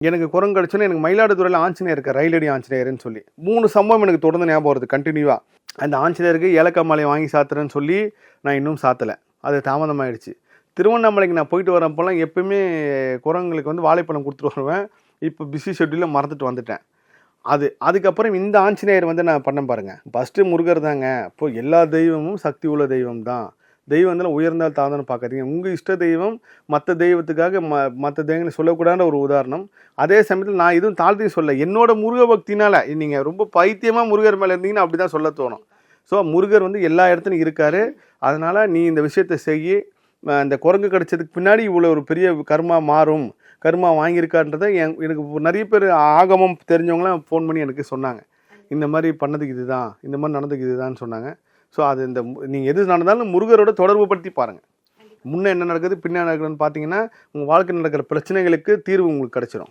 எனக்கு குரங்கு கடிச்சோன்னே எனக்கு மயிலாடுதுறையில் ஆஞ்சநேயர் இருக்கார், ரயிலடி ஆஞ்சநேயர்னு சொல்லி 3 சம்பவம் எனக்கு தொடர்ந்து ஞாபகம் வருது கண்டினியூவாக. அந்த ஆஞ்சநேயருக்கு ஏலக்காய் மாலை வாங்கி சாத்துறேன்னு சொல்லி நான் இன்னும் சாத்தலை, அது தாமதமாகிடுச்சு. திருவண்ணாமலைக்கு நான் போயிட்டு வரப்போலாம் எப்பவுமே குரங்குகளுக்கு வந்து வாழைப்பழம் கொடுத்துட்டு வருவேன். இப்போ பிஸி ஷெட்யூலில் மறந்துட்டு வந்துட்டேன். அதுக்கப்புறம் இந்த ஆஞ்சநேயர் வந்து நான் பண்ண பாருங்க. ஃபஸ்ட்டு முருகர் தாங்க. இப்போ எல்லா தெய்வமும் சக்தி உள்ள தெய்வம் தான். தெய்வம் வந்து உயர்ந்தால் தாழ்ந்தான்னு பார்க்காதீங்க. உங்கள் இஷ்ட தெய்வம் மற்ற தெய்வத்துக்காக மற்ற தெய்வங்களை சொல்லக்கூடாத ஒரு உதாரணம். அதே சமயத்தில் நான் எதுவும் தாழ்த்தி சொல்ல, என்னோட முருக பக்தினால நீங்கள் ரொம்ப பைத்தியமாக முருகர் மேலே இருந்தீங்கன்னா அப்படி தான் சொல்ல தோணும். ஸோ முருகர் வந்து எல்லா இடத்துலையும் இருக்கார். அதனால் நீ இந்த விஷயத்தை செய்ய, இந்த குரங்கு கடிச்சதுக்கு பின்னாடி இவ்வளோ ஒரு பெரிய கர்மா மாறும், கர்மா வாங்கியிருக்கான்றதை எனக்கு நிறைய பேர் ஆகமம் தெரிஞ்சவங்களாம் ஃபோன் பண்ணி எனக்கு சொன்னாங்க. இந்த மாதிரி பண்ணதுக்கு இதுதான், இந்த மாதிரி நடந்ததுக்கு இதுதான் சொன்னாங்க. ஸோ அது இந்த நீங்கள் எது நடந்தாலும் முருகரோட தொடர்பு படுத்தி பாருங்கள். முன்னே என்ன நடக்குது பின்னே நடக்குதுன்னு பார்த்தீங்கன்னா உங்கள் வாழ்க்கையில் நடக்கிற பிரச்சனைகளுக்கு தீர்வு உங்களுக்கு கிடச்சிரும்.